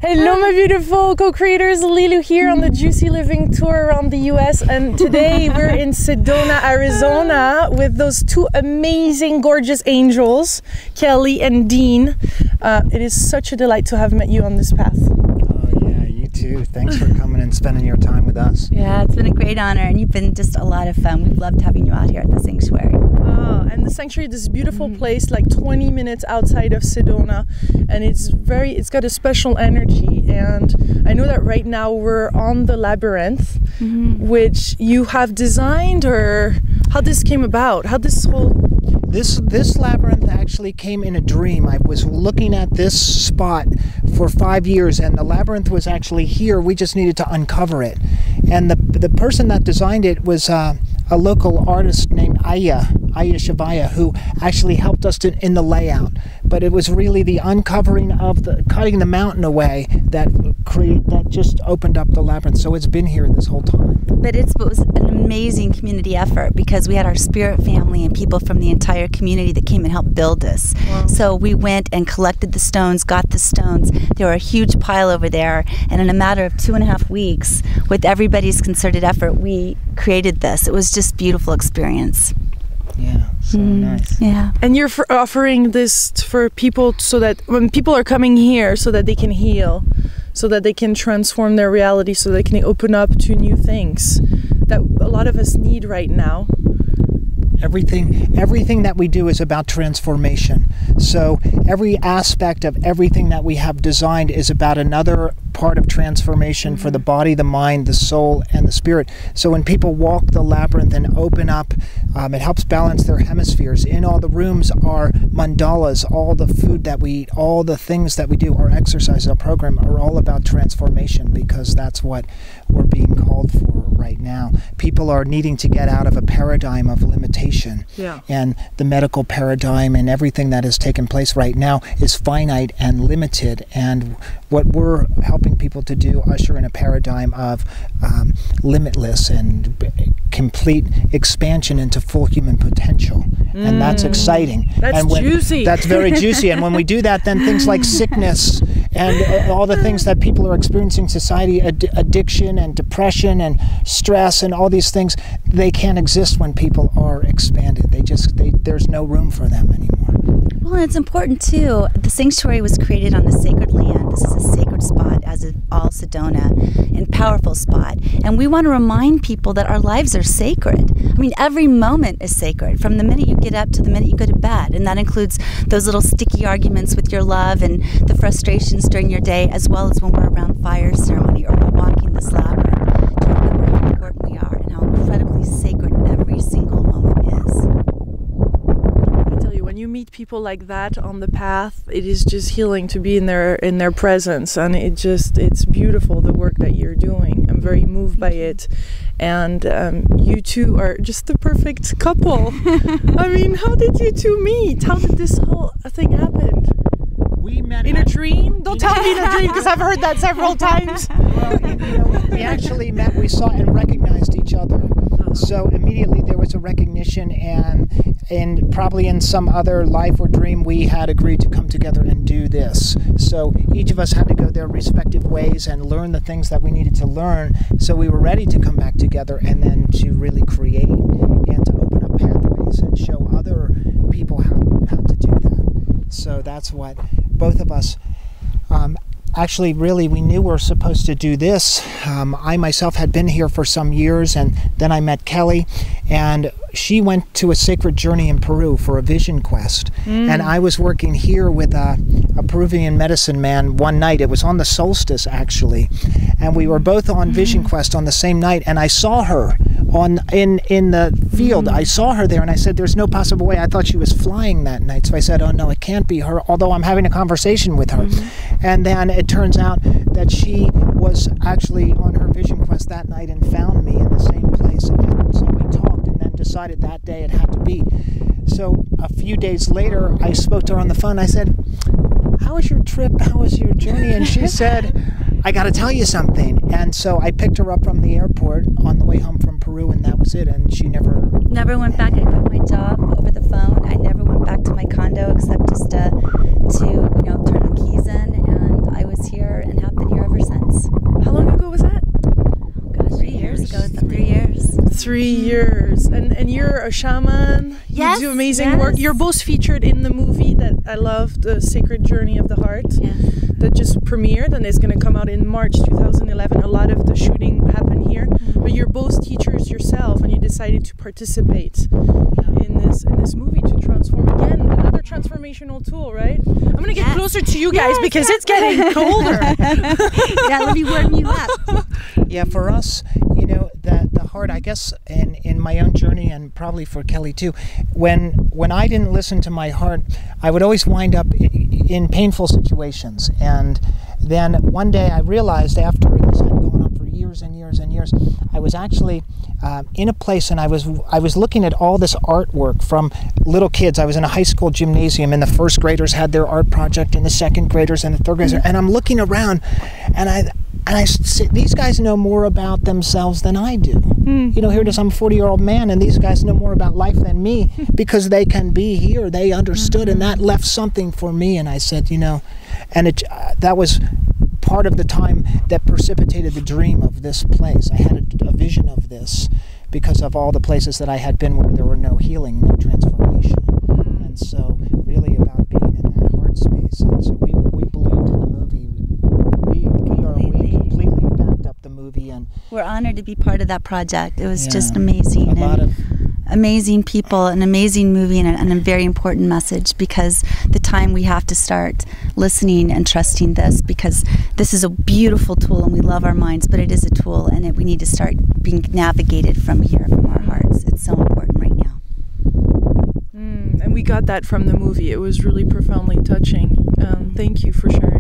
Hello my beautiful co-creators, Lilou here on the Juicy Living Tour around the US, and today we're in Sedona, Arizona with those two amazing, gorgeous angels, Kelley and Dean. It is such a delight to have met you on this path. Oh yeah, you too. Thanks for coming and spending your time with us. Yeah, it's been a great honor, and you've been just a lot of fun. We've loved having you out here at the sanctuary. Oh, and the sanctuary, this beautiful place, like 20 minutes outside of Sedona, and it's got a special energy. And I know that right now we're on the labyrinth, which you have designed, or how this came about, how this whole... This labyrinth actually came in a dream. I was looking at this spot for 5 years, and the labyrinth was actually here. We just needed to uncover it. And the person that designed it was a local artist named Aya Shavaya, who actually helped us in the layout. But it was really the uncovering of cutting the mountain away that just opened up the labyrinth. So it's been here this whole time. But it was an amazing community effort, because we had our spirit family and people from the entire community that came and helped build this. Wow. So we went and collected the stones, got the stones. There were a huge pile over there, and in a matter of 2.5 weeks, with everybody's concerted effort, we created this. It was just a beautiful experience. Yeah, so nice. Yeah. And you're offering this for people so that when people are coming here, so that they can heal, so that they can transform their reality, so they can open up to new things that a lot of us need right now. Everything that we do is about transformation. So every aspect of everything that we have designed is about another part of transformation for the body, the mind, the soul, and the spirit. So when people walk the labyrinth and open up, it helps balance their hemispheres. In all the rooms are mandalas. All the food that we eat, all the things that we do, our exercises, our program are all about transformation, because that's what we're being called for right now. People are needing to get out of a paradigm of limitation. Yeah. And the medical paradigm and everything that has taken place right now is finite and limited. And what we're helping people to do, usher in a paradigm of limitless and complete expansion into full human potential. And that's exciting. That's juicy. That's very juicy. And when we do that, then things like sickness and all the things that people are experiencing in society, addiction and depression and stress and all these things, they can't exist when people are expanded. There's no room for them anymore. Well, and it's important too. The sanctuary was created on the sacred land. This is a sacred spot, as is all Sedona, and powerful spot. And we want to remind people that our lives are sacred. I mean, every moment is sacred, from the minute you get up to the minute you go to bed. And that includes those little sticky arguments with your love and the frustrations during your day, as well as when we're around fire ceremony or we're walking this labyrinth, to remember how important we are and how incredibly sacred every single moment is. When you meet people like that on the path, it is just healing to be in their presence, and it's beautiful, the work that you're doing. I'm very moved by it, and you two are just the perfect couple. I mean, how did you two meet? How did this whole thing happen? We met in a dream? Don't tell me in a dream, because I've heard that several times. Well, we actually met, we saw and recognized each other. So immediately there was a recognition, and probably in some other life or dream we had agreed to come together and do this. So each of us had to go their respective ways and learn the things that we needed to learn, so we were ready to come back together and then to really create and to open up pathways and show other people how to do that. So that's what both of us actually, really, we knew we were supposed to do this. I myself had been here for some years, and then I met Kelley, and she went to a sacred journey in Peru for a vision quest. And I was working here with a Peruvian medicine man one night. It was on the solstice, actually, and we were both on vision quest on the same night, and I saw her in the field. I saw her there, and I said, there's no possible way. I thought she was flying that night, so I said, oh no, it can't be her, although I'm having a conversation with her. And then it turns out that she was actually on her vision quest that night and found me in the same place, and so we talked and then decided that day it had to be. So a few days later, I spoke to her on the phone. I said, how was your trip? How was your journey? And she said, I got to tell you something. And so I picked her up from the airport on the way home from Peru, and that was it. And she never went back. I quit my job over the phone. I never went back to my condo, except just to turn the keys in. And I was here and have been 3 years. And you're a shaman. Yes, You do amazing work. You're both featured in the movie that I love, The Sacred Journey of the Heart, that just premiered and is going to come out in March 2011. A lot of the shooting happened here. But you're both teachers yourself, and you decided to participate in this movie to transform. Again, another transformational tool, right? I'm going to get closer to you guys because it's getting colder. Let me warm you up. Yeah, for us, you know, the heart, I guess, in my own journey, and probably for Kelley too, when I didn't listen to my heart, I would always wind up in painful situations. And then one day I realized, after this had gone on for years and years and years, I was actually in a place, and I was looking at all this artwork from little kids. I was in a high school gymnasium, and the first graders had their art project, and the second graders and the third graders, and I'm looking around, and I say, these guys know more about themselves than I do. You know, here it is, I'm a 40-year-old man, and these guys know more about life than me because they can be here. They understood, and that left something for me. And I said, you know, and that was part of the time that precipitated the dream of this place. I had a vision of this because of all the places that I had been where there were no healing, no transformation. And so really about being in that heart space. And so we believed in the movie. We completely backed up the movie, and we're honored to be part of that project. It was just amazing. A lot of amazing people, an amazing movie, and a very important message, because the time we have to start listening and trusting this, because this is a beautiful tool and we love our minds, but it is a tool, and we need to start being navigated from here, from our hearts. It's so important right now. And we got that from the movie. It was really profoundly touching. Thank you for sharing.